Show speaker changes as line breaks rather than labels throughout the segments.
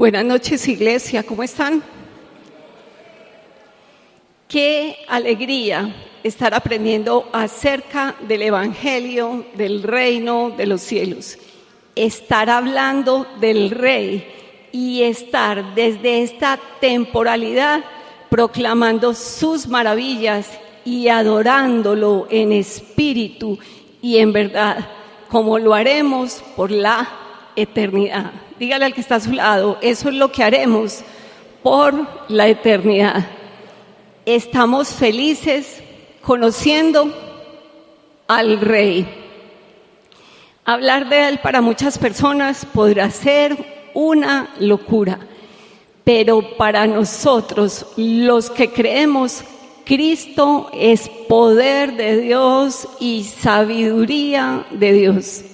Buenas noches, iglesia, ¿cómo están? Qué alegría estar aprendiendo acerca del Evangelio, del reino de los cielos. Estar hablando del Rey y estar desde esta temporalidad proclamando sus maravillas y adorándolo en espíritu y en verdad, como lo haremos por la eternidad. Dígale al que está a su lado, eso es lo que haremos por la eternidad. Estamos felices conociendo al Rey. Hablar de Él para muchas personas podrá ser una locura, pero para nosotros, los que creemos, Cristo es poder de Dios y sabiduría de Dios.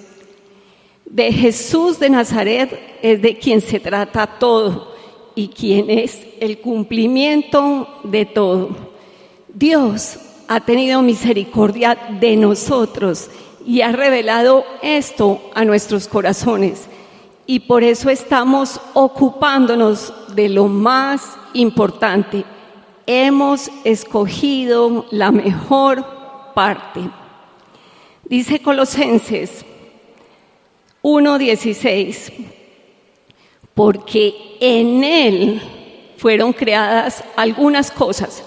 De Jesús de Nazaret es de quien se trata todo y quien es el cumplimiento de todo. Dios ha tenido misericordia de nosotros y ha revelado esto a nuestros corazones. Y por eso estamos ocupándonos de lo más importante. Hemos escogido la mejor parte. Dice Colosenses 1:16, porque en Él fueron creadas algunas cosas,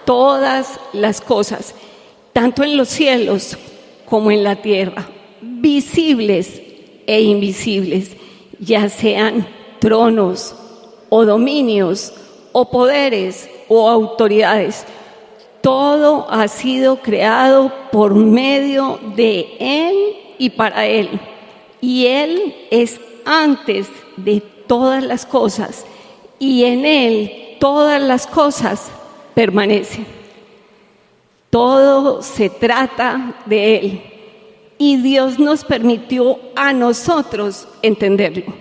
todas las cosas, tanto en los cielos como en la tierra, visibles e invisibles, ya sean tronos o dominios o poderes o autoridades. Todo ha sido creado por medio de Él y para Él. Y Él es antes de todas las cosas, y en Él todas las cosas permanecen. Todo se trata de Él, y Dios nos permitió a nosotros entenderlo.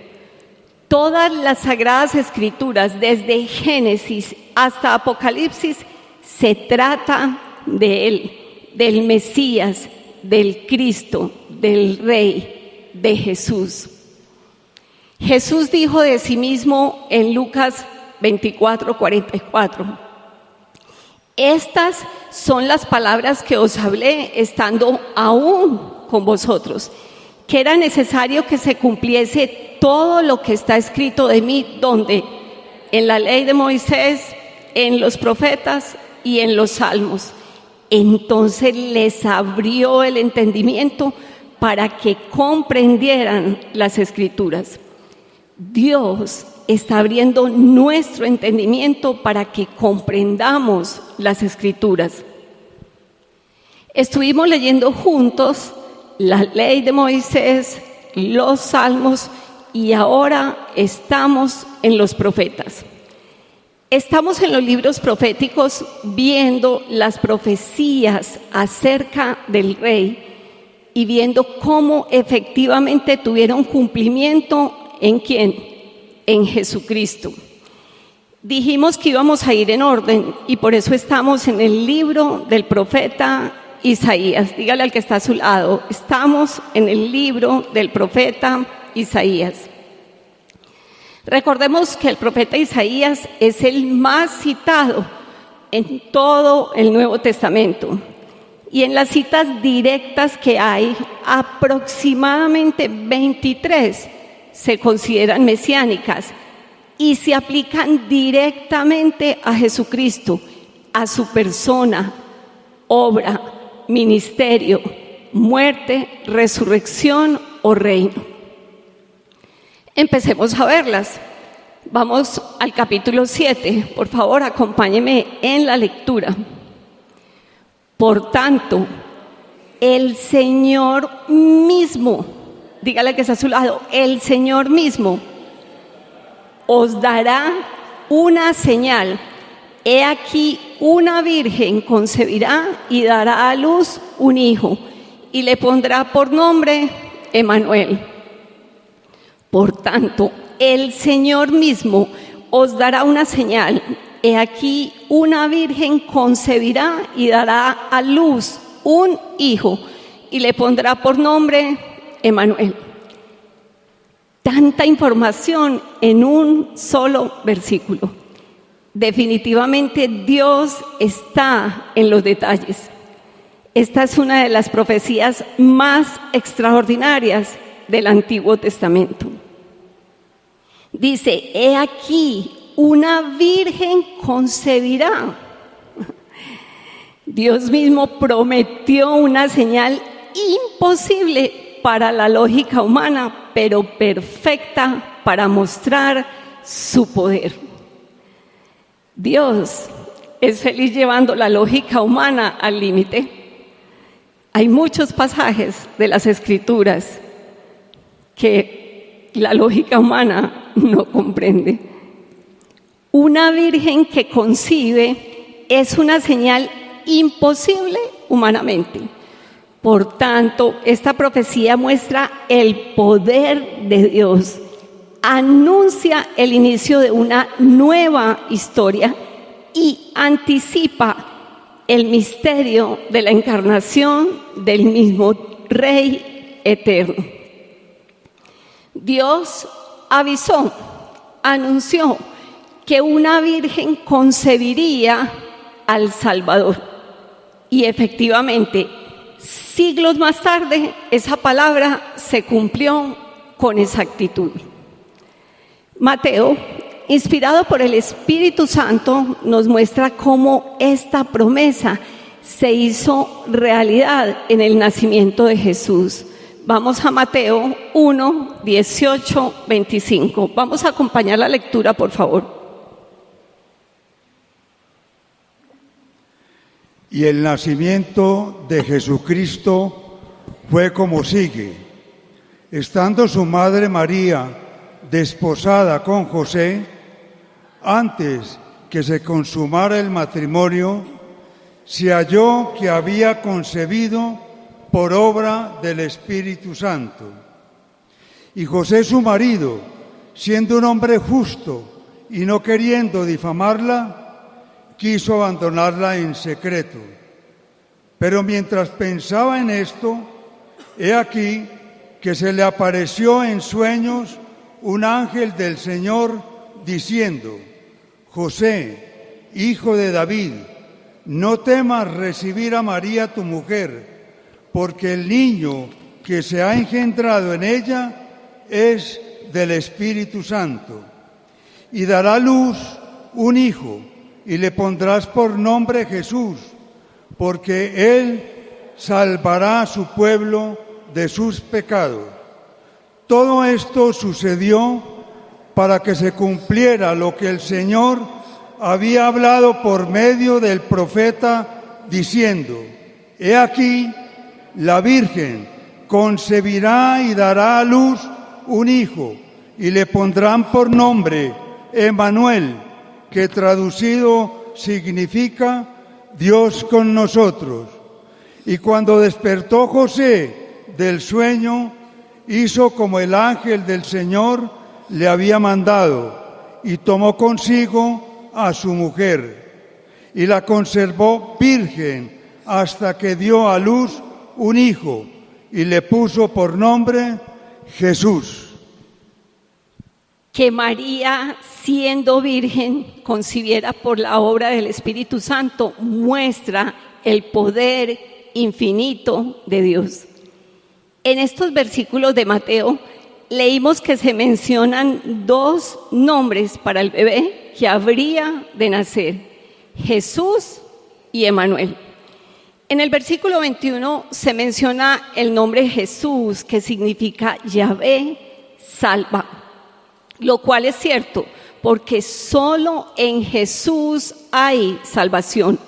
Todas las Sagradas Escrituras, desde Génesis hasta Apocalipsis, se trata de Él, del Mesías, del Cristo, del Rey, de Jesús. Jesús dijo de sí mismo en Lucas 24:44, estas son las palabras que os hablé estando aún con vosotros, que era necesario que se cumpliese todo lo que está escrito de mí, donde en la ley de Moisés, en los profetas y en los salmos. Entonces les abrió el entendimiento para que comprendieran las Escrituras. Dios está abriendo nuestro entendimiento para que comprendamos las Escrituras. Estuvimos leyendo juntos la ley de Moisés, los salmos, y ahora estamos en los profetas. Estamos en los libros proféticos viendo las profecías acerca del Rey y viendo cómo efectivamente tuvieron cumplimiento. ¿En quién? En Jesucristo. Dijimos que íbamos a ir en orden y por eso estamos en el libro del profeta Isaías. Dígale al que está a su lado, estamos en el libro del profeta Isaías. Recordemos que el profeta Isaías es el más citado en todo el Nuevo Testamento. Y en las citas directas que hay, aproximadamente 23 se consideran mesiánicas y se aplican directamente a Jesucristo, a su persona, obra, ministerio, muerte, resurrección o reino. Empecemos a verlas. Vamos al capítulo 7. Por favor, acompáñeme en la lectura. Por tanto, el Señor mismo, dígale que está a su lado, el Señor mismo os dará una señal. He aquí, una virgen concebirá y dará a luz un hijo, y le pondrá por nombre Emmanuel. Por tanto, el Señor mismo os dará una señal. He aquí, una virgen concebirá y dará a luz un hijo, y le pondrá por nombre Emmanuel. Tanta información en un solo versículo. Definitivamente Dios está en los detalles. Esta es una de las profecías más extraordinarias del Antiguo Testamento. Dice, he aquí, una virgen concebirá. Dios mismo prometió una señal imposible para la lógica humana, pero perfecta para mostrar su poder. Dios es feliz llevando la lógica humana al límite. Hay muchos pasajes de las Escrituras que la lógica humana no comprende. Una virgen que concibe es una señal imposible humanamente. Por tanto, esta profecía muestra el poder de Dios, anuncia el inicio de una nueva historia y anticipa el misterio de la encarnación del mismo Rey eterno. Dios avisó, anunció que una virgen concebiría al Salvador. Y efectivamente, siglos más tarde, esa palabra se cumplió con exactitud. Mateo, inspirado por el Espíritu Santo, nos muestra cómo esta promesa se hizo realidad en el nacimiento de Jesús. Vamos a Mateo 1, 18, 25. Vamos a acompañar la lectura, por favor.
Y el nacimiento de Jesucristo fue como sigue. Estando su madre María desposada con José, antes que se consumara el matrimonio, se halló que había concebido por obra del Espíritu Santo. Y José, su marido, siendo un hombre justo y no queriendo difamarla, quiso abandonarla en secreto. Pero mientras pensaba en esto, he aquí que se le apareció en sueños un ángel del Señor diciendo: José, hijo de David, no temas recibir a María tu mujer, porque el niño que se ha engendrado en ella es del Espíritu Santo. Y dará a luz un hijo, y le pondrás por nombre Jesús, porque él salvará a su pueblo de sus pecados. Todo esto sucedió para que se cumpliera lo que el Señor había hablado por medio del profeta, diciendo: He aquí, la Virgen concebirá y dará a luz un hijo, y le pondrán por nombre Emmanuel, que traducido significa Dios con nosotros. Y cuando despertó José del sueño, hizo como el ángel del Señor le había mandado, y tomó consigo a su mujer, y la conservó virgen hasta que dio a luz un hijo, y le puso por nombre Jesús.
Que María, siendo virgen, concibiera por la obra del Espíritu Santo, muestra el poder infinito de Dios. En estos versículos de Mateo leímos que se mencionan dos nombres para el bebé que habría de nacer: Jesús y Emmanuel. En el versículo 21 se menciona el nombre Jesús, que significa Yahvé salva, lo cual es cierto, porque solo en Jesús hay salvación.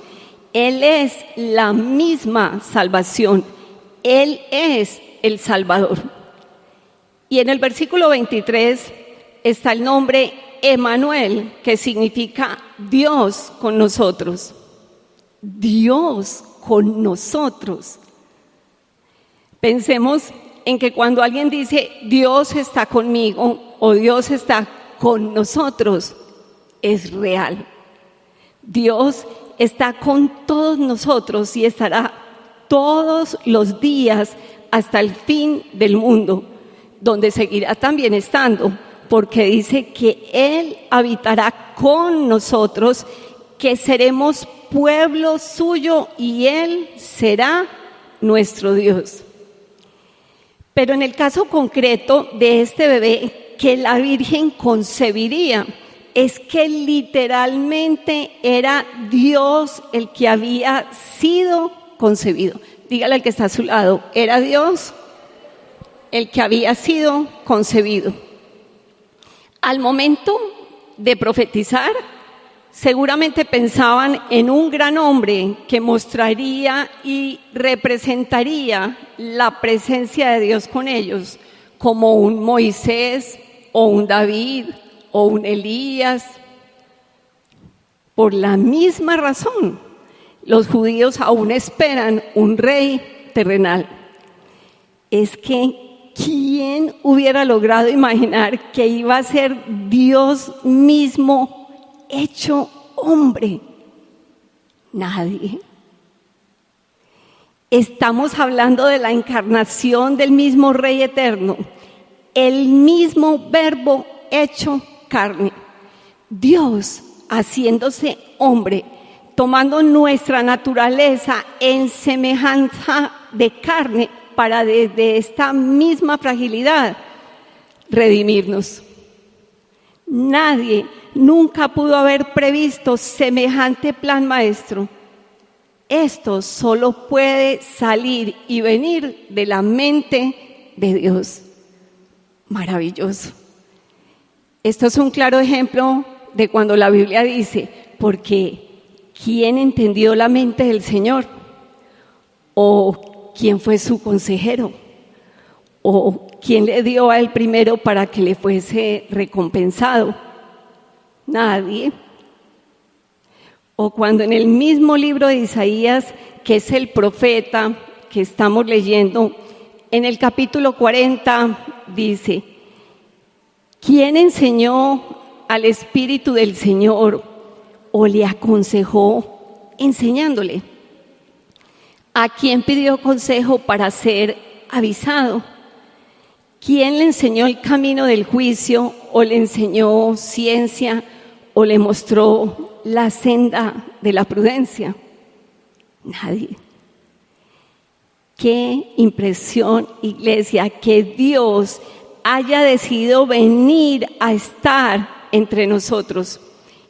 Él es la misma salvación. Él es el Salvador. Y en el versículo 23 está el nombre Emmanuel, que significa Dios con nosotros. Dios con nosotros. Pensemos en que cuando alguien dice Dios está conmigo o Dios está con nosotros, es real. Dios está con todos nosotros y estará todos los días hasta el fin del mundo. donde seguirá también estando, porque dice que Él habitará con nosotros, que seremos pueblo suyo y Él será nuestro Dios. Pero en el caso concreto de este bebé que la Virgen concebiría, es que literalmente era Dios el que había sido concebido. Dígale al que está a su lado, era Dios el que había sido concebido. Al momento de profetizar, seguramente pensaban en un gran hombre que mostraría y representaría la presencia de Dios con ellos, como un Moisés o un David o un Elías. Por la misma razón, los judíos aún esperan un rey terrenal. Es que ¿quién hubiera logrado imaginar que iba a ser Dios mismo hecho hombre? Nadie. Estamos hablando de la encarnación del mismo Rey eterno, el mismo Verbo hecho carne. Dios haciéndose hombre, tomando nuestra naturaleza en semejanza de carne para desde esta misma fragilidad redimirnos. Nadie nunca pudo haber previsto semejante plan maestro. Esto solo puede salir y venir de la mente de Dios. Maravilloso. Esto es un claro ejemplo de cuando la Biblia dice, porque ¿quién entendió la mente del Señor? ¿O quién fue su consejero? ¿O quién le dio a él primero para que le fuese recompensado? Nadie. O cuando en el mismo libro de Isaías, que es el profeta que estamos leyendo, en el capítulo 40 dice, ¿quién enseñó al Espíritu del Señor o le aconsejó enseñándole? ¿A quién pidió consejo para ser avisado? ¿Quién le enseñó el camino del juicio o le enseñó ciencia o le mostró la senda de la prudencia? Nadie. Qué impresión, iglesia, que Dios haya decidido venir a estar entre nosotros.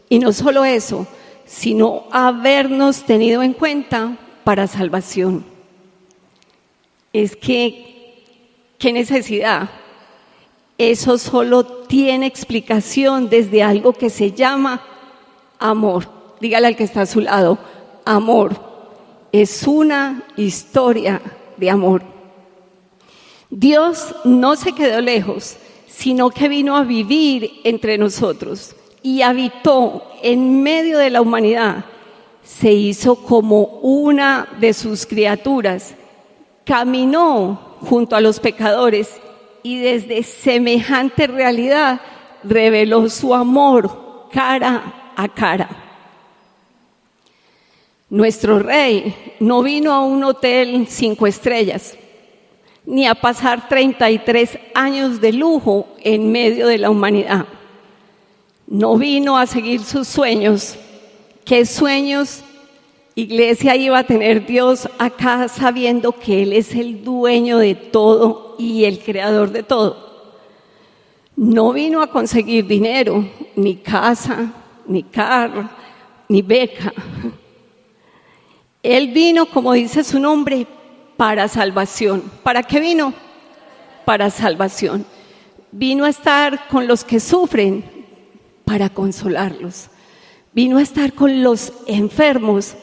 Y no solo eso, sino habernos tenido en cuenta para salvación. Es que, ¿qué necesidad? Eso solo tiene explicación desde algo que se llama amor. Dígale al que está a su lado, amor. Es una historia de amor. Dios no se quedó lejos, sino que vino a vivir entre nosotros y habitó en medio de la humanidad. Se hizo como una de sus criaturas, caminó junto a los pecadores y desde semejante realidad reveló su amor cara a cara. Nuestro Rey no vino a un hotel 5 estrellas, ni a pasar 33 años de lujo en medio de la humanidad. No vino a seguir sus sueños. ¿Qué sueños, iglesia, iba a tener Dios acá sabiendo que Él es el dueño de todo y el creador de todo? No vino a conseguir dinero, ni casa, ni carro, ni beca. Él vino, como dice su nombre, para salvación. ¿Para qué vino? Para salvación. Vino a estar con los que sufren para consolarlos. Vino a estar con los enfermos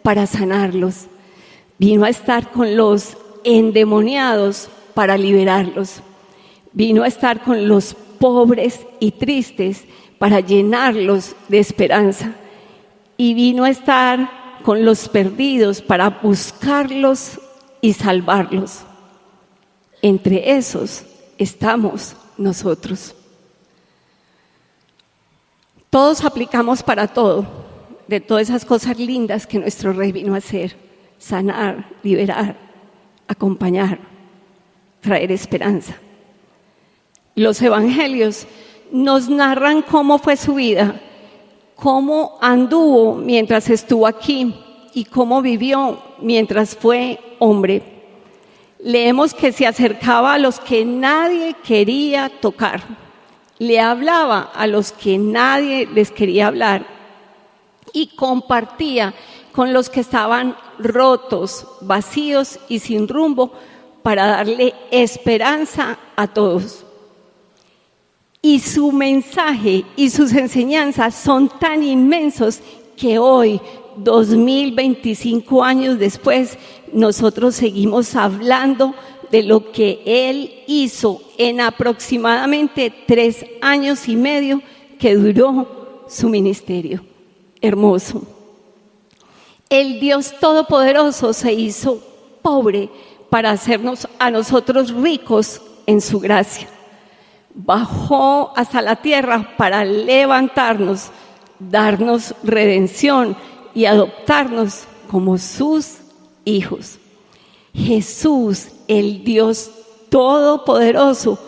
para sanarlos. Vino a estar con los endemoniados para liberarlos. Vino a estar con los pobres y tristes para llenarlos de esperanza. Y vino a estar con los perdidos para buscarlos y salvarlos. Entre esos estamos nosotros. Todos aplicamos para todo, de todas esas cosas lindas que nuestro Rey vino a hacer: sanar, liberar, acompañar, traer esperanza. los evangelios nos narran cómo fue su vida, cómo anduvo mientras estuvo aquí y cómo vivió mientras fue hombre. Leemos que se acercaba a los que nadie quería tocar, le hablaba a los que nadie les quería hablar y compartía con los que estaban rotos, vacíos y sin rumbo para darle esperanza a todos. Y su mensaje y sus enseñanzas son tan inmensos que hoy, 2025 años después, nosotros seguimos hablando de lo que Él hizo en aproximadamente 3 años y medio que duró su ministerio. Hermoso. El Dios Todopoderoso se hizo pobre para hacernos a nosotros ricos en su gracia. Bajó hasta la tierra para levantarnos, darnos redención y adoptarnos como sus hijos. Jesús, el Dios Todopoderoso,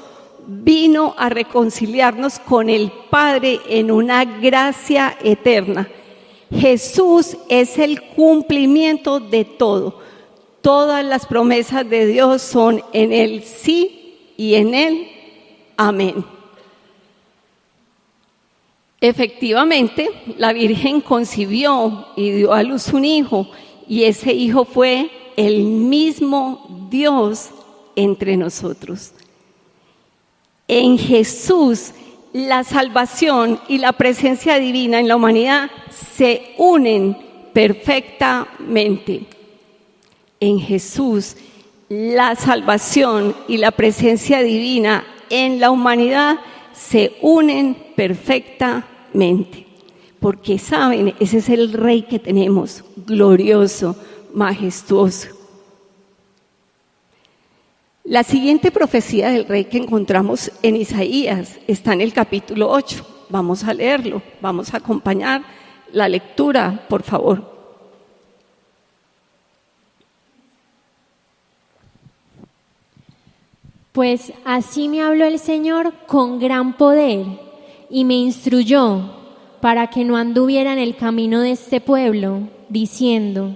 vino a reconciliarnos con el Padre en una gracia eterna. Jesús es el cumplimiento de todo. Todas las promesas de Dios son en Él sí y en Él amén. Efectivamente, la Virgen concibió y dio a luz un hijo, y ese hijo fue el mismo Dios entre nosotros. En Jesús, la salvación y la presencia divina en la humanidad se unen perfectamente. En Jesús, la salvación y la presencia divina en la humanidad se unen perfectamente. Porque saben, ese es el Rey que tenemos, glorioso, majestuoso. La siguiente profecía del Rey que encontramos en Isaías está en el capítulo 8. Vamos a leerlo, vamos a acompañar la lectura, por favor.
Pues así me habló el Señor con gran poder y me instruyó para que no anduviera en el camino de este pueblo, diciendo: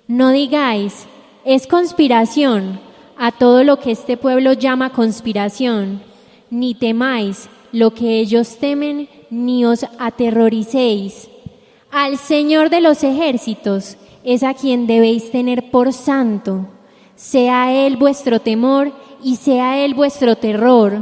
no digáis, es conspiración, a todo lo que este pueblo llama conspiración, ni temáis lo que ellos temen, ni os aterroricéis. Al Señor de los ejércitos es a quien debéis tener por santo. Sea Él vuestro temor y sea Él vuestro terror.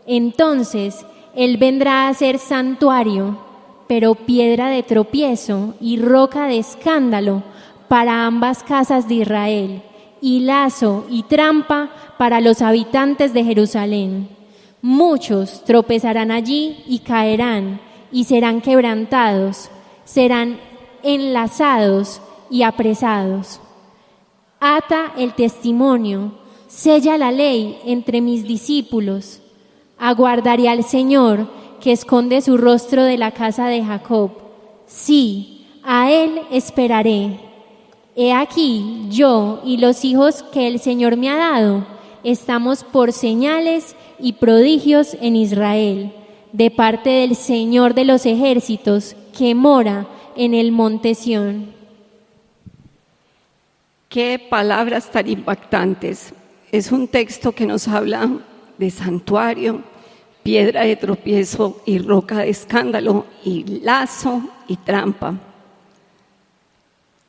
Entonces Él vendrá a ser santuario, pero piedra de tropiezo y roca de escándalo para ambas casas de Israel, y lazo y trampa para los habitantes de Jerusalén. Muchos tropezarán allí y caerán, y serán quebrantados, serán enlazados y apresados. Ata el testimonio, sella la ley entre mis discípulos. Aguardaré al Señor, que esconde su rostro de la casa de Jacob. Sí, a Él esperaré. He aquí, yo y los hijos que el Señor me ha dado, estamos por señales y prodigios en Israel, de parte del Señor de los ejércitos, que mora en el monte Sión.
Qué palabras tan impactantes. Es un texto que nos habla de santuario, piedra de tropiezo y roca de escándalo, y lazo y trampa.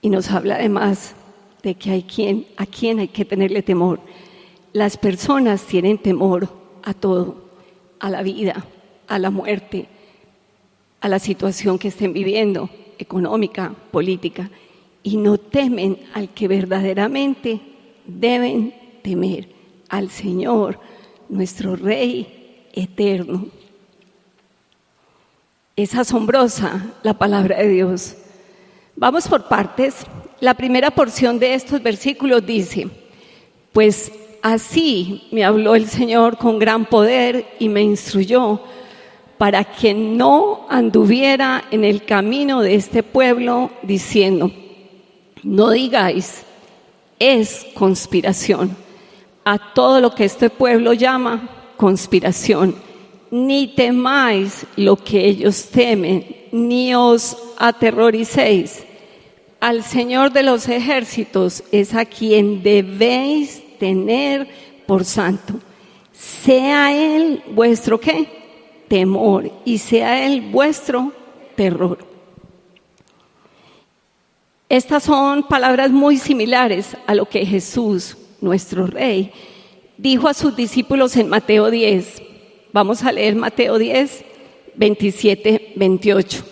Y nos habla además de que a quien hay que tenerle temor. Las personas tienen temor a todo, a la vida, a la muerte, a la situación que estén viviendo, económica, política, y no temen al que verdaderamente deben temer, al Señor, nuestro Rey eterno. Es asombrosa la palabra de Dios. Vamos por partes. La primera porción de estos versículos dice: pues así me habló el Señor con gran poder y me instruyó para que no anduviera en el camino de este pueblo, diciendo: no digáis, es conspiración, a todo lo que este pueblo llama conspiración. Ni temáis lo que ellos temen, ni os aterroricéis. Al Señor de los ejércitos es a quien debéis tener por santo. Sea Él vuestro ¿qué? Temor, y sea Él vuestro terror. Estas son palabras muy similares a lo que Jesús, nuestro Rey, dijo a sus discípulos en Mateo 10. Vamos a leer Mateo 10, 27, 28.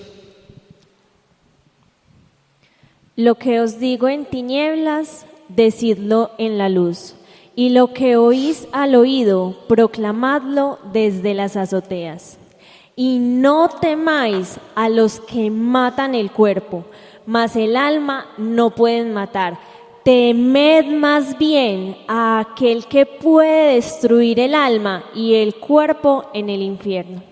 Lo que os digo en tinieblas, decidlo en la luz, y lo que oís al oído, proclamadlo desde las azoteas. Y no temáis a los que matan el cuerpo, mas el alma no pueden matar. Temed más bien a aquel que puede destruir el alma y el cuerpo en el infierno.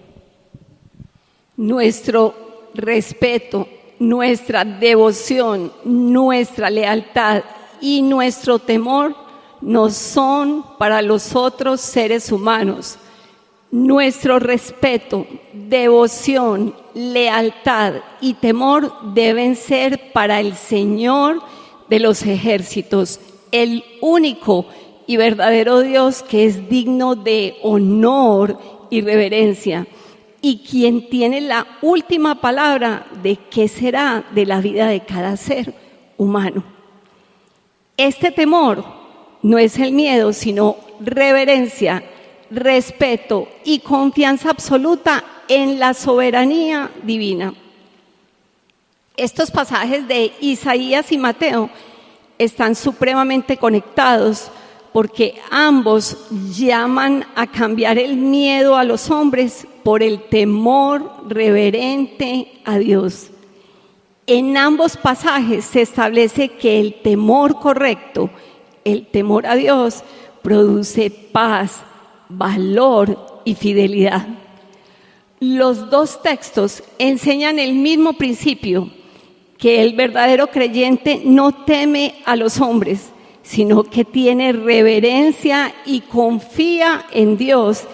Nuestro respeto, nuestra devoción, nuestra lealtad y nuestro temor no son para los otros seres humanos. Nuestro respeto, devoción, lealtad y temor deben ser para el Señor de los ejércitos, el único y verdadero Dios que es digno de honor y reverencia, y quien tiene la última palabra de qué será de la vida de cada ser humano. Este temor no es el miedo, sino reverencia, respeto y confianza absoluta en la soberanía divina. Estos pasajes de Isaías y Mateo están supremamente conectados porque ambos llaman a cambiar el miedo a los hombres por el temor reverente a Dios. En ambos pasajes se establece que el temor correcto, el temor a Dios, produce paz, valor y fidelidad. Los dos textos enseñan el mismo principio, que el verdadero creyente no teme a los hombres, sino que tiene reverencia y confía en Dios,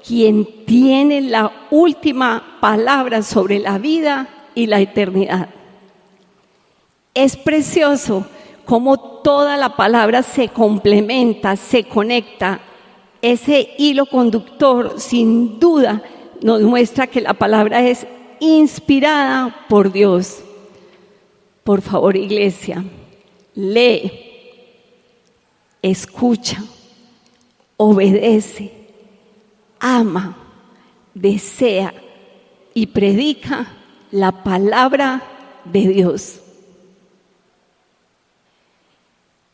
quien tiene la última palabra sobre la vida y la eternidad. Es precioso cómo toda la palabra se complementa, se conecta. Ese hilo conductor, sin duda, nos muestra que la palabra es inspirada por Dios. Por favor, iglesia, lee, escucha, obedece, ama, desea y predica la palabra de Dios.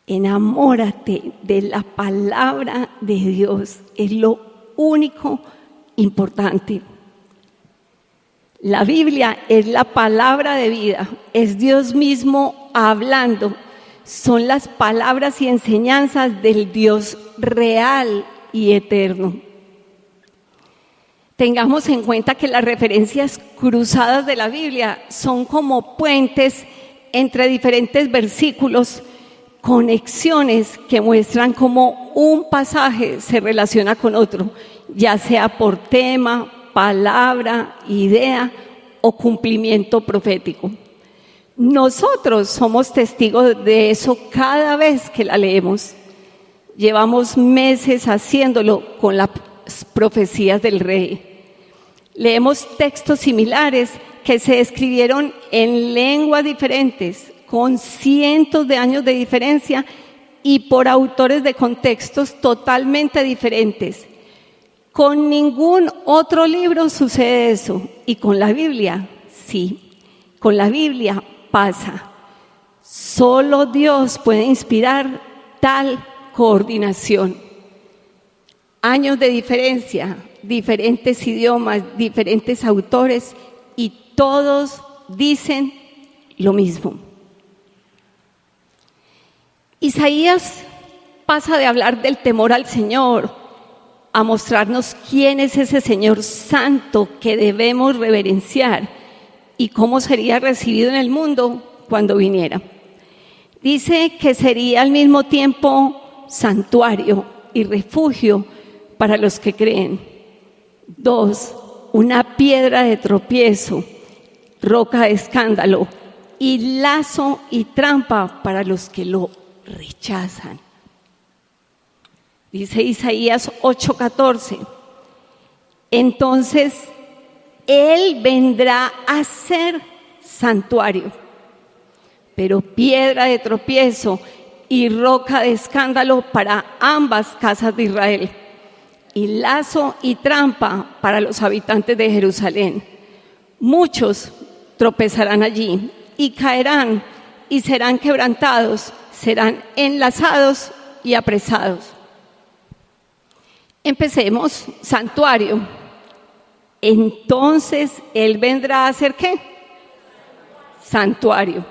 Enamórate de la palabra de Dios, es lo único importante. La Biblia es la palabra de vida, es Dios mismo hablando, son las palabras y enseñanzas del Dios real y eterno. Tengamos en cuenta que las referencias cruzadas de la Biblia son como puentes entre diferentes versículos, conexiones que muestran cómo un pasaje se relaciona con otro, ya sea por tema, palabra, idea o cumplimiento profético. Nosotros somos testigos de eso cada vez que la leemos. Llevamos meses haciéndolo con las profecías del Rey. Leemos textos similares que se escribieron en lenguas diferentes, con cientos de años de diferencia y por autores de contextos totalmente diferentes. Con ningún otro libro sucede eso, y con la Biblia, sí, con la Biblia pasa. Solo Dios puede inspirar tal coordinación. Años de diferencia, diferentes idiomas, diferentes autores, y todos dicen lo mismo. Isaías pasa de hablar del temor al Señor a mostrarnos quién es ese Señor santo que debemos reverenciar y cómo sería recibido en el mundo cuando viniera. Dice que sería al mismo tiempo santuario y refugio para los que creen. 2, una piedra de tropiezo, roca de escándalo y lazo y trampa para los que lo rechazan. Dice Isaías 8:14, entonces Él vendrá a ser santuario, pero piedra de tropiezo y roca de escándalo para ambas casas de Israel, y lazo y trampa para los habitantes de Jerusalén. Muchos tropezarán allí y caerán y serán quebrantados, serán enlazados y apresados. Empecemos, santuario. Entonces Él vendrá a hacer ¿qué? Santuario.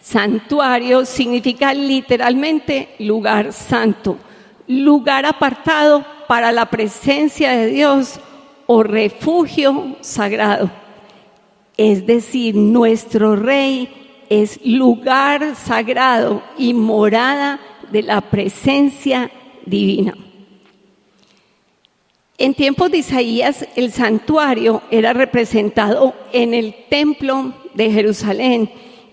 Santuario significa literalmente lugar santo, lugar apartado para la presencia de Dios o refugio sagrado. Es decir, nuestro Rey es lugar sagrado y morada de la presencia divina. En tiempos de Isaías, el santuario era representado en el templo de Jerusalén,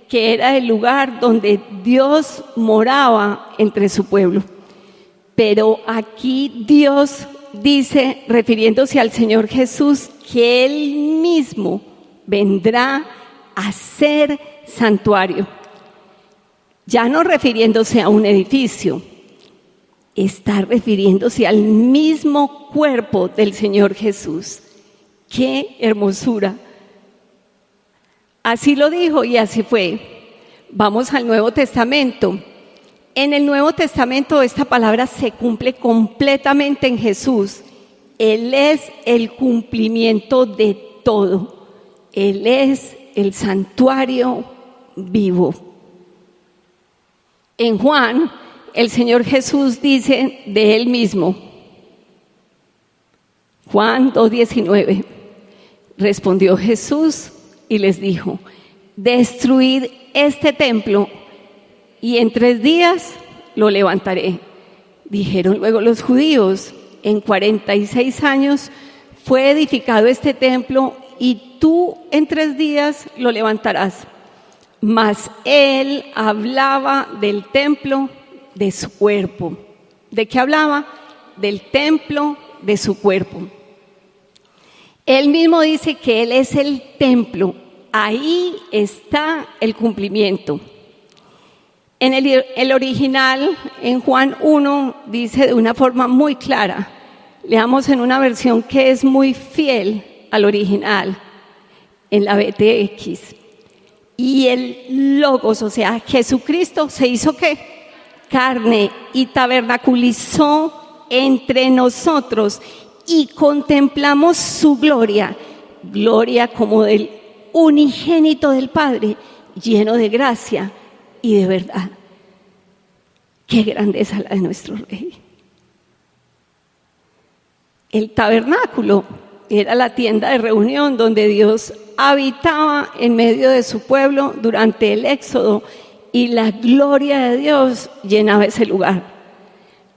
que era el lugar donde Dios moraba entre su pueblo. Pero aquí Dios dice, refiriéndose al Señor Jesús, que Él mismo vendrá a ser santuario. Ya no refiriéndose a un edificio, está refiriéndose al mismo cuerpo del Señor Jesús. ¡Qué hermosura! Así lo dijo y así fue. Vamos al Nuevo Testamento. En el Nuevo Testamento esta palabra se cumple completamente en Jesús. Él es el cumplimiento de todo. Él es el santuario vivo. En Juan, el Señor Jesús dice de Él mismo, Juan 2:19, respondió Jesús y les dijo, destruid este templo y en 3 días lo levantaré. Dijeron luego los judíos, en 46 años fue edificado este templo y tú en 3 días lo levantarás. Mas él hablaba del templo de su cuerpo. ¿De qué hablaba? Del templo de su cuerpo. Él mismo dice que Él es el templo. Ahí está el cumplimiento. En el original, en Juan 1, dice de una forma muy clara. Leamos en una versión que es muy fiel al original, en la BTX. Y el Logos, o sea, Jesucristo se hizo ¿qué? Carne y tabernaculizó entre nosotros y contemplamos su gloria, gloria como del unigénito del Padre, lleno de gracia y de verdad. Qué grandeza la de nuestro Rey. El tabernáculo era la tienda de reunión donde Dios habitaba en medio de su pueblo durante el Éxodo y la gloria de Dios llenaba ese lugar.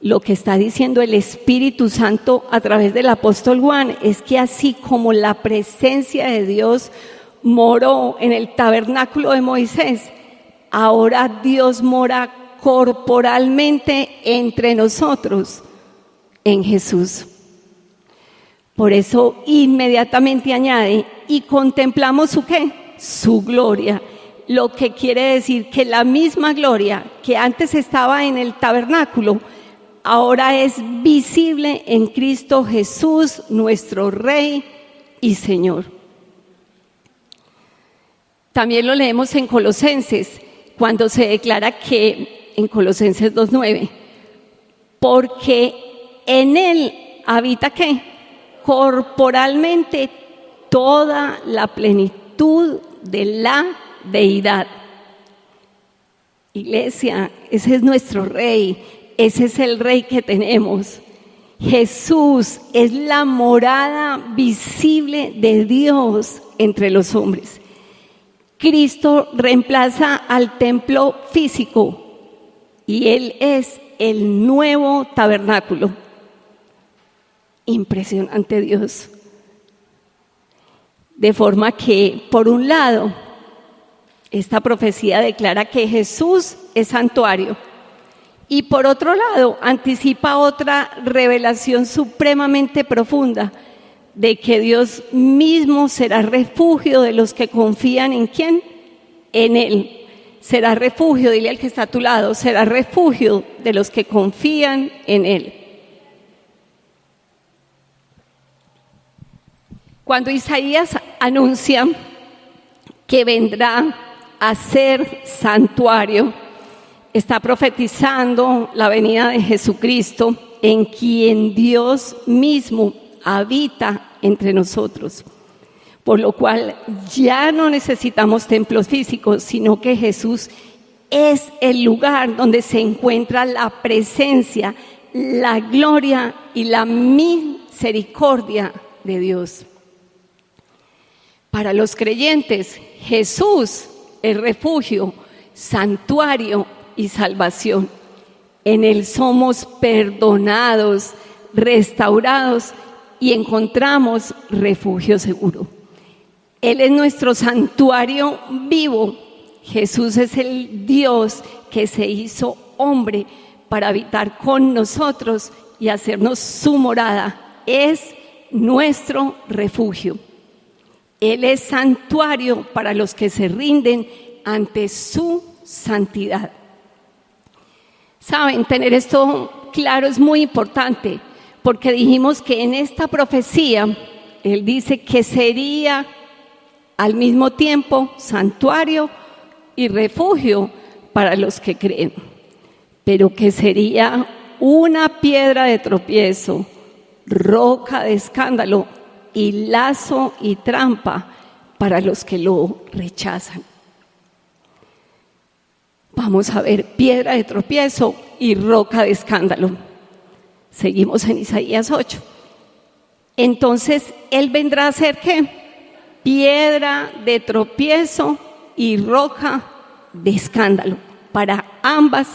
Lo que está diciendo el Espíritu Santo a través del apóstol Juan es que así como la presencia de Dios moró en el tabernáculo de Moisés, ahora Dios mora corporalmente entre nosotros en Jesús. Por eso inmediatamente añade, y contemplamos su ¿qué? Su gloria. Lo que quiere decir que la misma gloria que antes estaba en el tabernáculo, ahora es visible en Cristo Jesús, nuestro Rey y Señor. También lo leemos en Colosenses, cuando se declara que, en Colosenses 2:9, porque en Él habita ¿qué? Corporalmente toda la plenitud de la deidad. Iglesia, ese es nuestro Rey, ese es el Rey que tenemos. Jesús es la morada visible de Dios entre los hombres. Cristo reemplaza al templo físico y Él es el nuevo tabernáculo. Impresionante Dios. De forma que, por un lado, esta profecía declara que Jesús es santuario y por otro lado anticipa otra revelación supremamente profunda de que Dios mismo será refugio de los que confían en ¿quién? En Él. Será refugio, dile al que está a tu lado, será refugio de los que confían en Él. Cuando Isaías anuncia que vendrá a ser santuario, está profetizando la venida de Jesucristo, en quien Dios mismo habita entre nosotros. Por lo cual ya no necesitamos templos físicos, sino que Jesús es el lugar donde se encuentra la presencia, la gloria y la misericordia de Dios. Para los creyentes, Jesús es refugio, santuario y salvación. En Él somos perdonados, restaurados y encontramos refugio seguro. Él es nuestro santuario vivo. Jesús es el Dios que se hizo hombre para habitar con nosotros y hacernos su morada. Es nuestro refugio. Él es santuario para los que se rinden ante su santidad. Saben, tener esto claro es muy importante, porque dijimos que en esta profecía, Él dice que sería al mismo tiempo santuario y refugio para los que creen, pero que sería una piedra de tropiezo, roca de escándalo y lazo y trampa para los que lo rechazan. Vamos a ver, piedra de tropiezo y roca de escándalo. Seguimos en Isaías 8. Entonces, Él vendrá a ser ¿qué? Piedra de tropiezo y roca de escándalo para ambas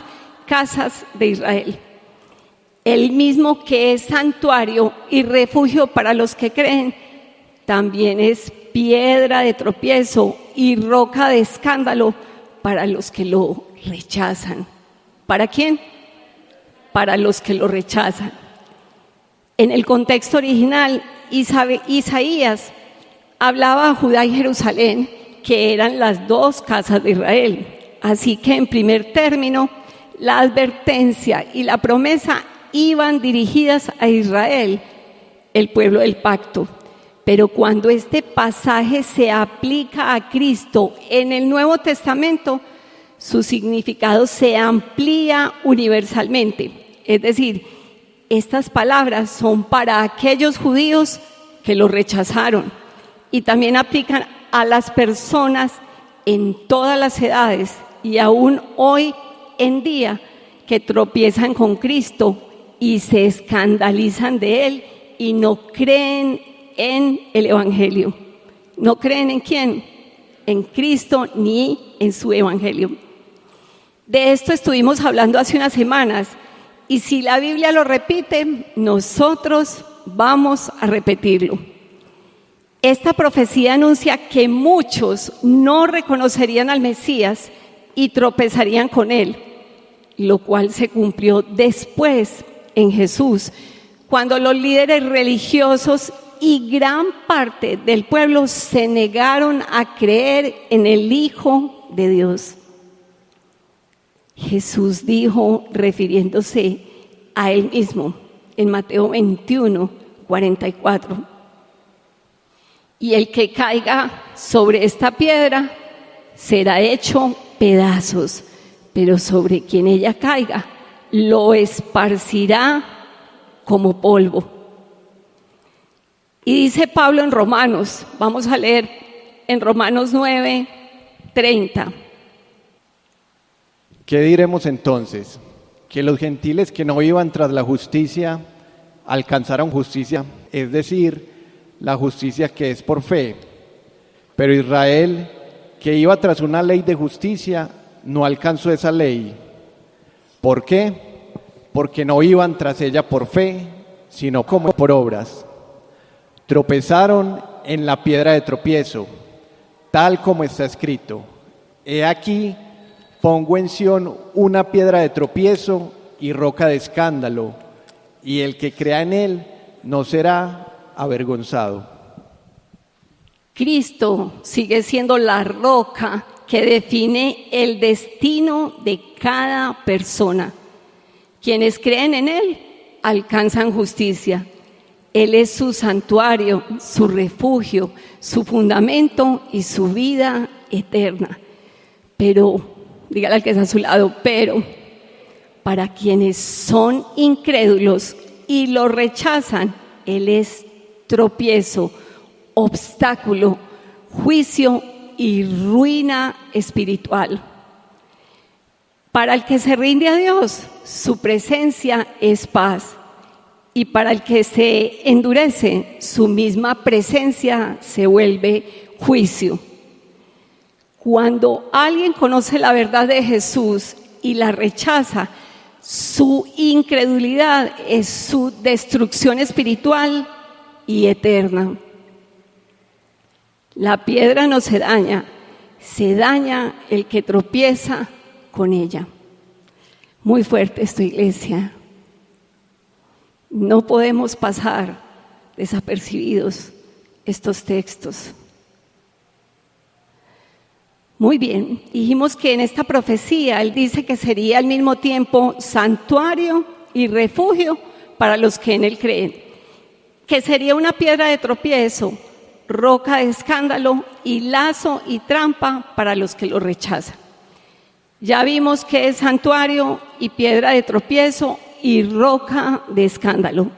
casas de Israel. El mismo que es santuario y refugio para los que creen, también es piedra de tropiezo y roca de escándalo para los que lo rechazan. ¿Para quién? Para los que lo rechazan. En el contexto original, Isaías hablaba a Judá y Jerusalén, que eran las dos casas de Israel. Así que en primer término, la advertencia y la promesa iban dirigidas a Israel, el pueblo del pacto. Pero cuando este pasaje se aplica a Cristo en el Nuevo Testamento, su significado se amplía universalmente. Es decir, estas palabras son para aquellos judíos que lo rechazaron y también aplican a las personas en todas las edades y aún hoy en día que tropiezan con Cristo y se escandalizan de Él y no creen en el Evangelio. ¿No creen en quién? En Cristo ni en su Evangelio. De esto estuvimos hablando hace unas semanas y si la Biblia lo repite, nosotros vamos a repetirlo. Esta profecía anuncia que muchos no reconocerían al Mesías y tropezarían con Él, lo cual se cumplió después en Jesús, cuando los líderes religiosos y gran parte del pueblo se negaron a creer en el Hijo de Dios. Jesús dijo, refiriéndose a Él mismo, en Mateo 21, 44, y el que caiga sobre esta piedra será hecho pedazos, pero sobre quien ella caiga lo esparcirá como polvo. Y dice Pablo en Romanos, vamos a leer en Romanos 9, 30.
¿Qué diremos entonces? Que los gentiles que no iban tras la justicia alcanzaron justicia, es decir, la justicia que es por fe. Pero Israel, que iba tras una ley de justicia, no alcanzó esa ley. ¿Por qué? Porque no iban tras ella por fe, sino como por obras. Tropezaron en la piedra de tropiezo, tal como está escrito: He aquí, pongo en Sión una piedra de tropiezo y roca de escándalo, y el que crea en él no será avergonzado.
Cristo sigue siendo la roca que define el destino de cada persona. Quienes creen en Él alcanzan justicia. Él es su santuario, su refugio, su fundamento y su vida eterna. Pero, dígale al que está a su lado, pero para quienes son incrédulos y lo rechazan, Él es tropiezo, obstáculo, juicio y ruina espiritual. Para el que se rinde a Dios, su presencia es paz. Y para el que se endurece, su misma presencia se vuelve juicio. Cuando alguien conoce la verdad de Jesús y la rechaza, su incredulidad es su destrucción espiritual y eterna. La piedra no se daña el que tropieza con ella. Muy fuerte esto, iglesia. No podemos pasar desapercibidos estos textos. Muy bien, dijimos que en esta profecía Él dice que sería al mismo tiempo santuario y refugio para los que en Él creen, que sería una piedra de tropiezo, roca de escándalo y lazo y trampa para los que lo rechazan. Ya vimos que es santuario y piedra de tropiezo y roca de escándalo.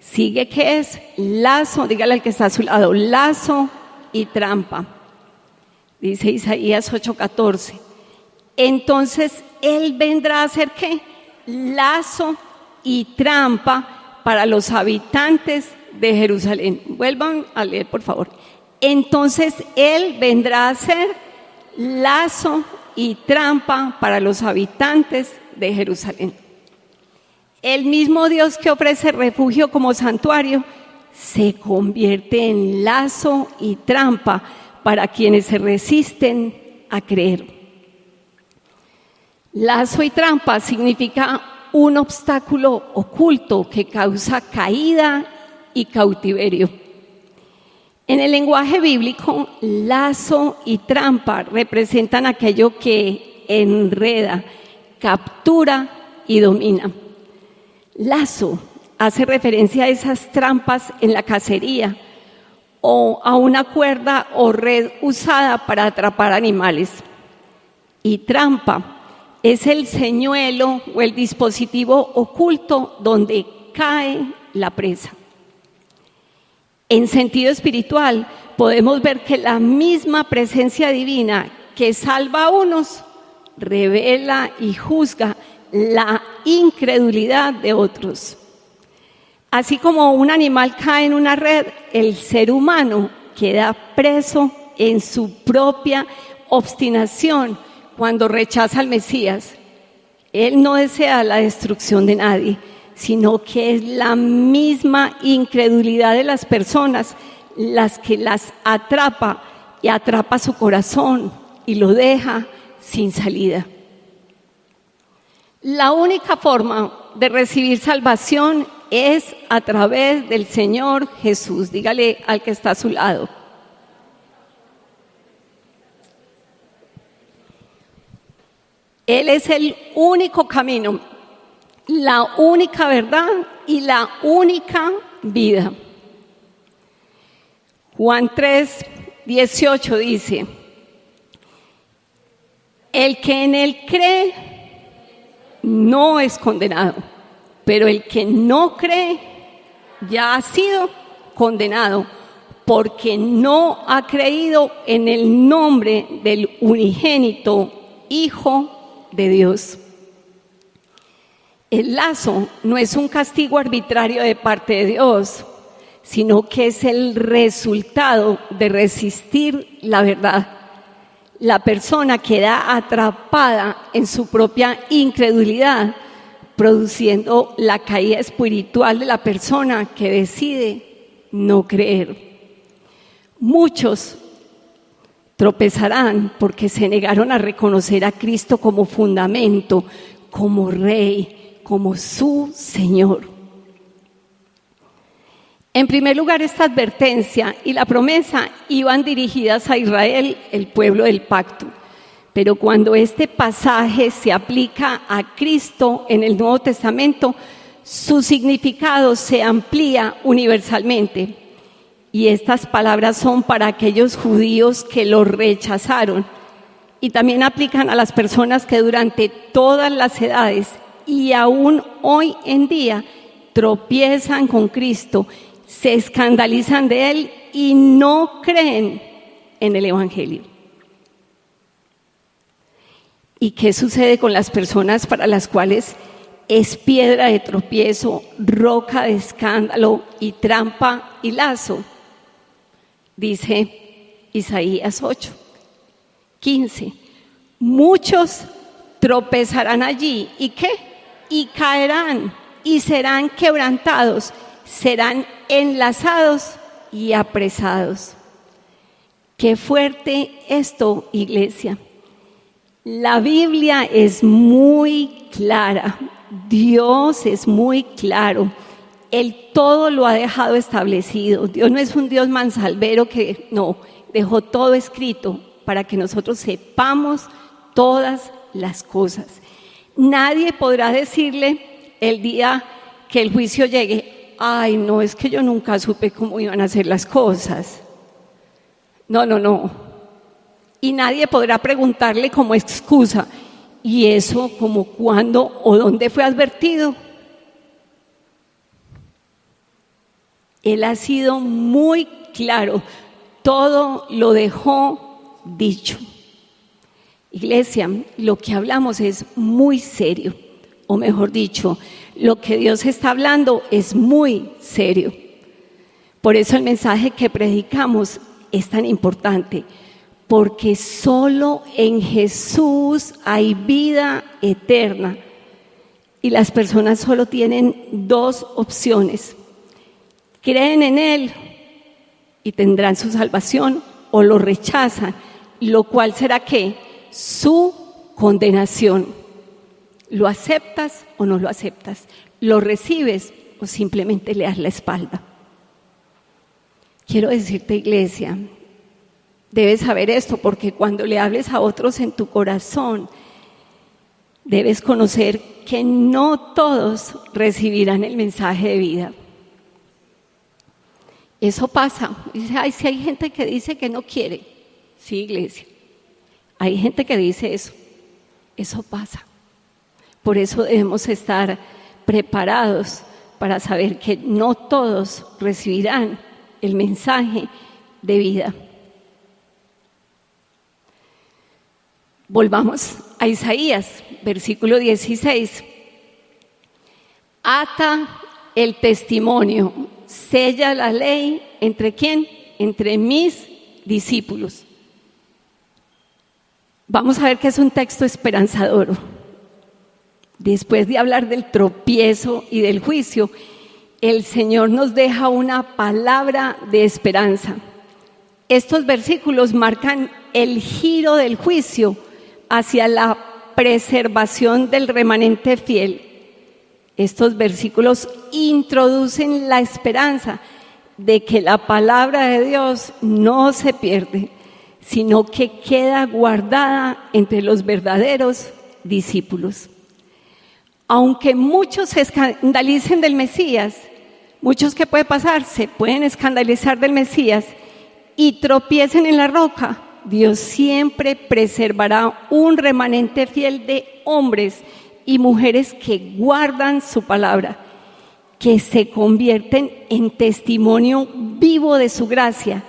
Sigue que es lazo, dígale al que está a su lado, lazo y trampa. Dice Isaías 8:14. Entonces Él vendrá a hacer ¿qué? Lazo y trampa para los habitantes de Jerusalén. Vuelvan a leer, por favor. Entonces Él vendrá a hacer lazo y trampa para los habitantes de Jerusalén. El mismo Dios que ofrece refugio como santuario se convierte en lazo y trampa para quienes se resisten a creer. Lazo y trampa significa un obstáculo oculto que causa caída y cautiverio. En el lenguaje bíblico, lazo y trampa representan aquello que enreda, captura y domina. Lazo hace referencia a esas trampas en la cacería o a una cuerda o red usada para atrapar animales. Y trampa es el señuelo o el dispositivo oculto donde cae la presa. En sentido espiritual, podemos ver que la misma presencia divina que salva a unos, revela y juzga la incredulidad de otros. Así como un animal cae en una red, el ser humano queda preso en su propia obstinación cuando rechaza al Mesías. Él no desea la destrucción de nadie, sino que es la misma incredulidad de las personas las que las atrapa y atrapa su corazón y lo deja sin salida. La única forma de recibir salvación es a través del Señor Jesús. Dígale al que está a su lado. Él es el único camino, la única verdad y la única vida. Juan 3:18 dice: el que en Él cree no es condenado, pero el que no cree ya ha sido condenado, porque no ha creído en el nombre del unigénito Hijo de Dios. El lazo no es un castigo arbitrario de parte de Dios, sino que es el resultado de resistir la verdad. La persona queda atrapada en su propia incredulidad produciendo la caída espiritual de la persona que decide no creer. Muchos tropezarán porque se negaron a reconocer a Cristo como fundamento, como Rey, como su Señor. En primer lugar, esta advertencia y la promesa iban dirigidas a Israel, el pueblo del pacto. Pero cuando este pasaje se aplica a Cristo en el Nuevo Testamento, su significado se amplía universalmente. Y estas palabras son para aquellos judíos que lo rechazaron. Y también aplican a las personas que durante todas las edades y aún hoy en día tropiezan con Cristo, se escandalizan de Él y no creen en el Evangelio. ¿Y qué sucede con las personas para las cuales es piedra de tropiezo, roca de escándalo y trampa y lazo? Dice Isaías 8:15. Muchos tropezarán allí. ¿Y qué? Y caerán y serán quebrantados, serán enlazados y apresados. Qué fuerte esto, iglesia. La Biblia es muy clara, Dios es muy claro, Él todo lo ha dejado establecido. Dios no es un Dios mansalvero que no, dejó todo escrito para que nosotros sepamos todas las cosas. Nadie podrá decirle el día que el juicio llegue, ay, no, es que yo nunca supe cómo iban a ser las cosas. No. Y nadie podrá preguntarle como excusa, ¿y eso como cuándo o dónde fue advertido? Él ha sido muy claro, todo lo dejó dicho. Iglesia, lo que hablamos es muy serio, o mejor dicho, lo que Dios está hablando es muy serio. Por eso el mensaje que predicamos es tan importante. Porque solo en Jesús hay vida eterna. Y las personas solo tienen dos opciones. Creen en Él y tendrán su salvación, o lo rechazan, lo cual será ¿qué? Su condenación. ¿Lo aceptas o no lo aceptas? ¿Lo recibes o simplemente le das la espalda? Quiero decirte, iglesia, debes saber esto, porque cuando le hables a otros en tu corazón, debes conocer que no todos recibirán el mensaje de vida. Eso pasa. Dice, ay, si hay gente que dice que no quiere. Sí, iglesia, hay gente que dice eso. Eso pasa. Por eso debemos estar preparados para saber que no todos recibirán el mensaje de vida. Volvamos a Isaías, versículo 16. Ata el testimonio, sella la ley, ¿entre quién? Entre mis discípulos. Vamos a ver que es un texto esperanzador. Después de hablar del tropiezo y del juicio, el Señor nos deja una palabra de esperanza. Estos versículos marcan el giro del juicio hacia la preservación del remanente fiel. Estos versículos introducen la esperanza de que la palabra de Dios no se pierde, sino que queda guardada entre los verdaderos discípulos. Aunque muchos se escandalicen del Mesías, muchos, ¿qué puede pasar? Se pueden escandalizar del Mesías y tropiecen en la roca. Dios siempre preservará un remanente fiel de hombres y mujeres que guardan su palabra, que se convierten en testimonio vivo de su gracia,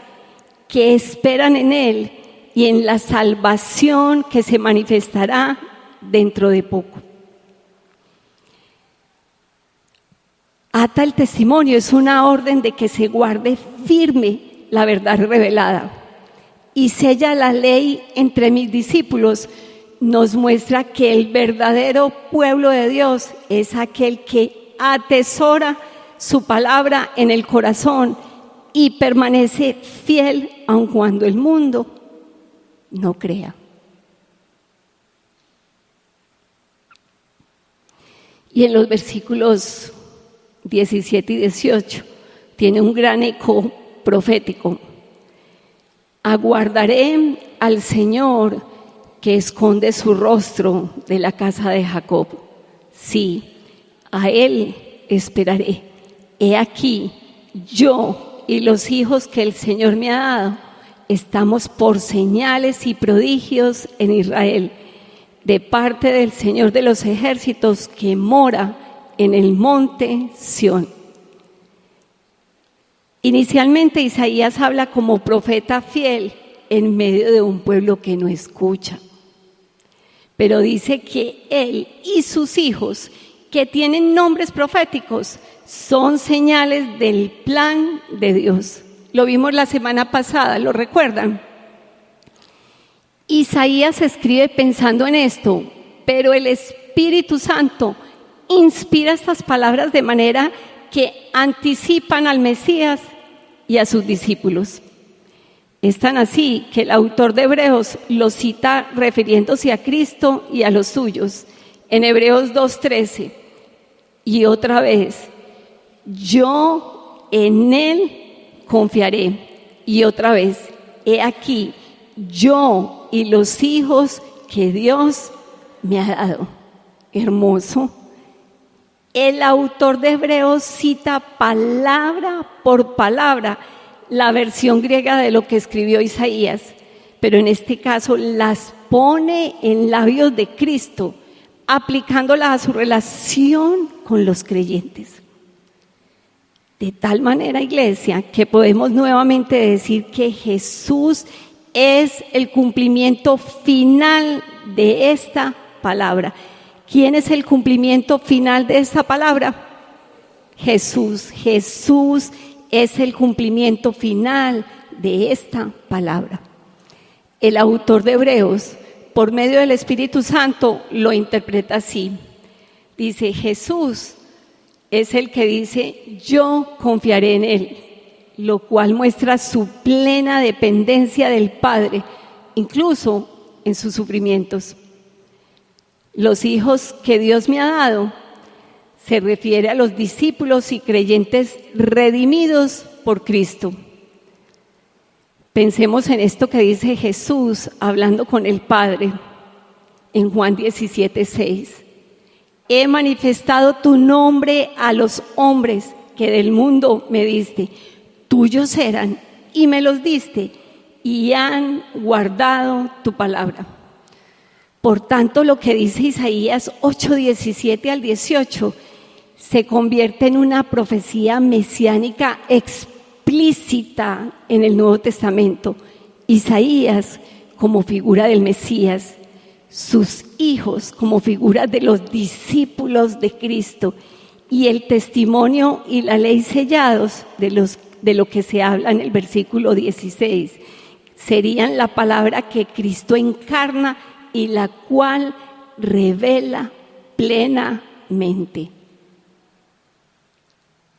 que esperan en Él y en la salvación que se manifestará dentro de poco. Ata el testimonio es una orden de que se guarde firme la verdad revelada. Y sella la ley entre mis discípulos nos muestra que el verdadero pueblo de Dios es aquel que atesora su palabra en el corazón y permanece fiel aun cuando el mundo no crea. Y en los versículos 17 y 18 tiene un gran eco profético. Aguardaré al Señor que esconde su rostro de la casa de Jacob. Sí, a Él esperaré. He aquí, yo y los hijos que el Señor me ha dado, estamos por señales y prodigios en Israel, de parte del Señor de los ejércitos que mora en el monte Sión. Inicialmente Isaías habla como profeta fiel en medio de un pueblo que no escucha. Pero dice que él y sus hijos, que tienen nombres proféticos, son señales del plan de Dios. Lo vimos la semana pasada, ¿lo recuerdan? Isaías escribe pensando en esto, pero el Espíritu Santo inspira estas palabras de manera que anticipan al Mesías y a sus discípulos. Es tan así que el autor de Hebreos lo cita refiriéndose a Cristo y a los suyos. En Hebreos 2:13, y otra vez, yo en Él confiaré. Y otra vez, he aquí, yo y los hijos que Dios me ha dado. Hermoso. El autor de Hebreos cita palabra por palabra la versión griega de lo que escribió Isaías, pero en este caso las pone en labios de Cristo, aplicándola a su relación con los creyentes. De tal manera, iglesia, que podemos nuevamente decir que Jesús es el cumplimiento final de esta palabra. ¿Quién es el cumplimiento final de esta palabra? Jesús. Jesús es el cumplimiento final de esta palabra. El autor de Hebreos, por medio del Espíritu Santo, lo interpreta así. Dice, Jesús es el que dice, yo confiaré en Él, lo cual muestra su plena dependencia del Padre, incluso en sus sufrimientos. Los hijos que Dios me ha dado se refiere a los discípulos y creyentes redimidos por Cristo. Pensemos en esto que dice Jesús hablando con el Padre en Juan 17:6. He manifestado tu nombre a los hombres que del mundo me diste. Tuyos eran y me los diste y han guardado tu palabra. Por tanto, lo que dice Isaías 8:17 al 18 se convierte en una profecía mesiánica explícita en el Nuevo Testamento. Isaías como figura del Mesías, sus hijos como figuras de los discípulos de Cristo y el testimonio y la ley sellados de lo que se habla en el versículo 16 serían la palabra que Cristo encarna y la cual revela plenamente.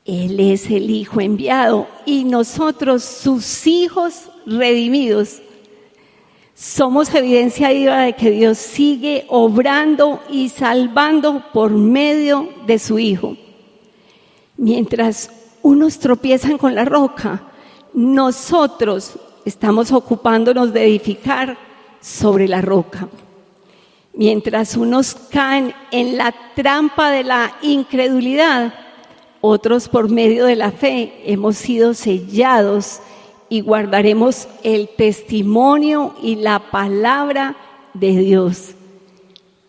Él es el Hijo enviado y nosotros, sus hijos redimidos, somos evidencia viva de que Dios sigue obrando y salvando por medio de su Hijo. Mientras unos tropiezan con la roca, nosotros estamos ocupándonos de edificar sobre la roca. Mientras unos caen en la trampa de la incredulidad, otros por medio de la fe hemos sido sellados y guardaremos el testimonio y la palabra de Dios.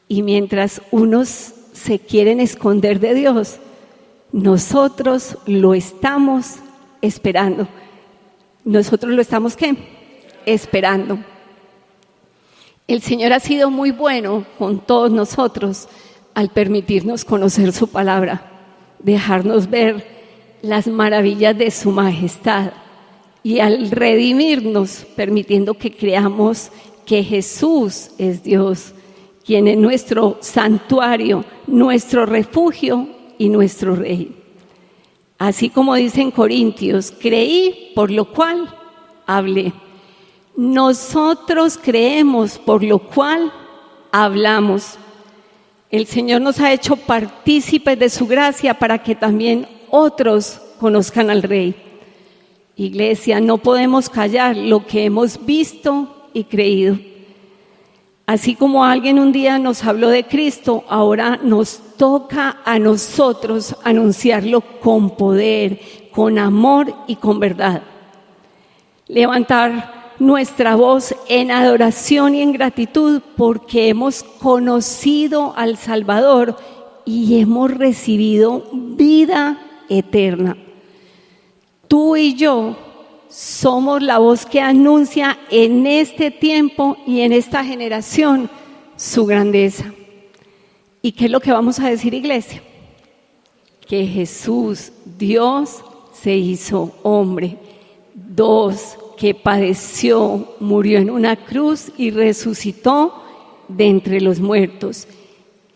Y mientras unos se quieren esconder de Dios, nosotros lo estamos esperando. ¿Nosotros lo estamos qué? Esperando. El Señor ha sido muy bueno con todos nosotros al permitirnos conocer su palabra, dejarnos ver las maravillas de su majestad y al redimirnos, permitiendo que creamos que Jesús es Dios, quien es nuestro santuario, nuestro refugio y nuestro Rey. Así como dice en Corintios, creí, por lo cual hablé. Nosotros creemos, por lo cual hablamos. El Señor nos ha hecho partícipes de su gracia para que también otros conozcan al Rey. Iglesia, no podemos callar lo que hemos visto y creído. Así como alguien un día nos habló de Cristo, ahora nos toca a nosotros anunciarlo con poder, con amor y con verdad. Levantar nuestra voz en adoración y en gratitud porque hemos conocido al Salvador y hemos recibido vida eterna. Tú y yo somos la voz que anuncia en este tiempo y en esta generación su grandeza. ¿Y qué es lo que vamos a decir, iglesia? Que Jesús, Dios, se hizo hombre. 2, que padeció, murió en una cruz y resucitó de entre los muertos.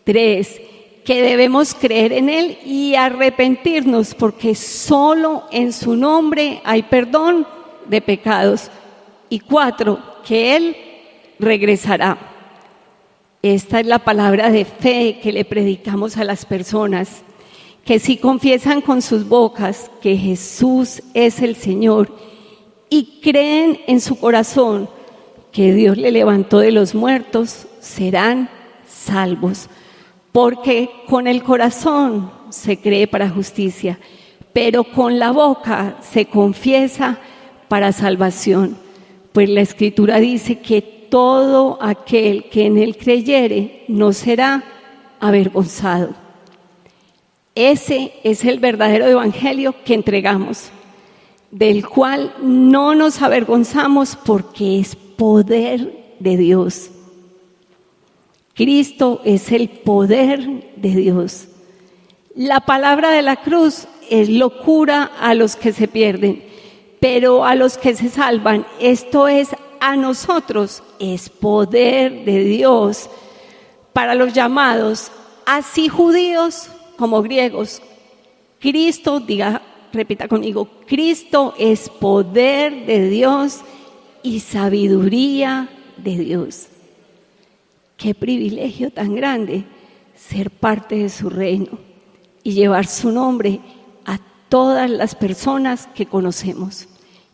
3, que debemos creer en Él y arrepentirnos porque solo en su nombre hay perdón de pecados. Y 4, que Él regresará. Esta es la palabra de fe que le predicamos a las personas, que si confiesan con sus bocas que Jesús es el Señor y creen en su corazón que Dios le levantó de los muertos, serán salvos. Porque con el corazón se cree para justicia, pero con la boca se confiesa para salvación. Pues la Escritura dice que todo aquel que en Él creyere no será avergonzado. Ese es el verdadero evangelio que entregamos, del cual no nos avergonzamos porque es poder de Dios. Cristo es el poder de Dios. La palabra de la cruz es locura a los que se pierden, pero a los que se salvan, esto es a nosotros, es poder de Dios para los llamados, así judíos como griegos. Cristo, repita conmigo, Cristo es poder de Dios y sabiduría de Dios. Qué privilegio tan grande ser parte de su reino y llevar su nombre a todas las personas que conocemos.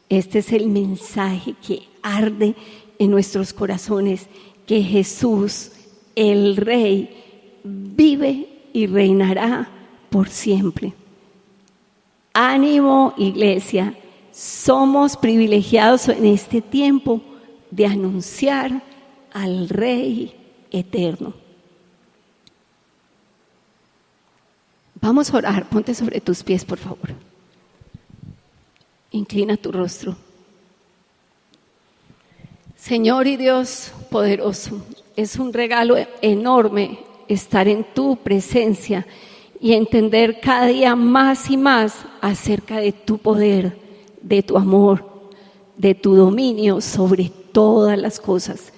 Este es el mensaje que arde en nuestros corazones, que Jesús, el Rey, vive y reinará por siempre. Ánimo, iglesia, somos privilegiados en este tiempo de anunciar al Rey eterno. Vamos a orar, ponte sobre tus pies, por favor. Inclina tu rostro. Señor y Dios poderoso, es un regalo enorme estar en tu presencia y entender cada día más y más acerca de tu poder, de tu amor, de tu dominio sobre todas las cosas.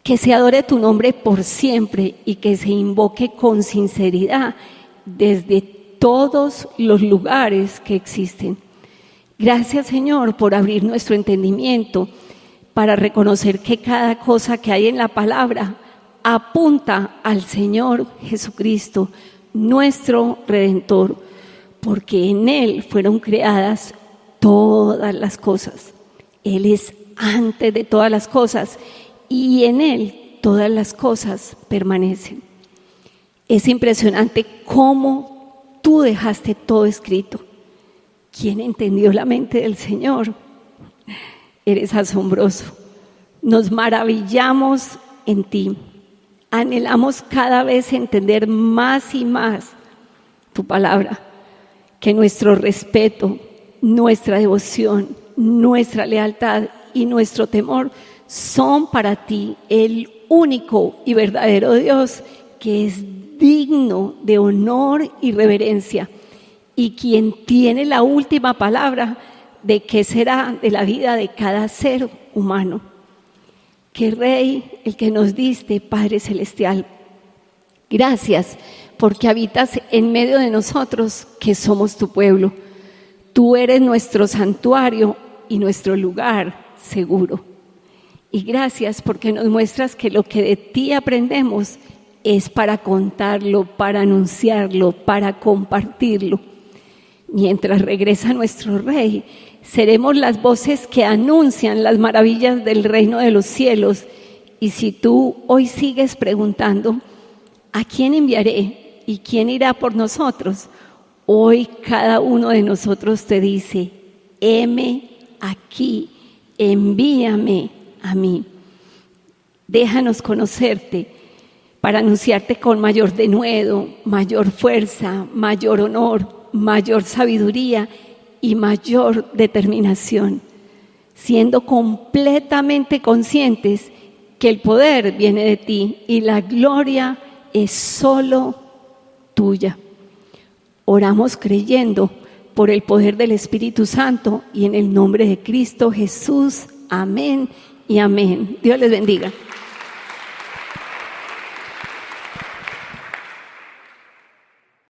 Que se adore tu nombre por siempre y que se invoque con sinceridad desde todos los lugares que existen. Gracias, Señor, por abrir nuestro entendimiento para reconocer que cada cosa que hay en la palabra apunta al Señor Jesucristo, nuestro Redentor, porque en Él fueron creadas todas las cosas. Él es antes de todas las cosas y en Él todas las cosas permanecen. Es impresionante cómo tú dejaste todo escrito. ¿Quién entendió la mente del Señor? Eres asombroso. Nos maravillamos en ti. Anhelamos cada vez entender más y más tu palabra. Que nuestro respeto, nuestra devoción, nuestra lealtad y nuestro temor son para ti el único y verdadero Dios que es digno de honor y reverencia y quien tiene la última palabra de qué será de la vida de cada ser humano. qué Rey, el que nos diste, Padre Celestial. Gracias porque habitas en medio de nosotros, que somos tu pueblo. Tú eres nuestro santuario y nuestro lugar seguro. Y gracias porque nos muestras que lo que de ti aprendemos es para contarlo, para anunciarlo, para compartirlo. Mientras regresa nuestro Rey, seremos las voces que anuncian las maravillas del reino de los cielos. Y si tú hoy sigues preguntando, ¿a quién enviaré y quién irá por nosotros? Hoy cada uno de nosotros te dice, heme aquí, envíame a mí. Déjanos conocerte para anunciarte con mayor denuedo, mayor fuerza, mayor honor, mayor sabiduría y mayor determinación, siendo completamente conscientes que el poder viene de ti y la gloria es solo tuya. Oramos creyendo por el poder del Espíritu Santo y en el nombre de Cristo Jesús. Amén y amén. Dios les bendiga.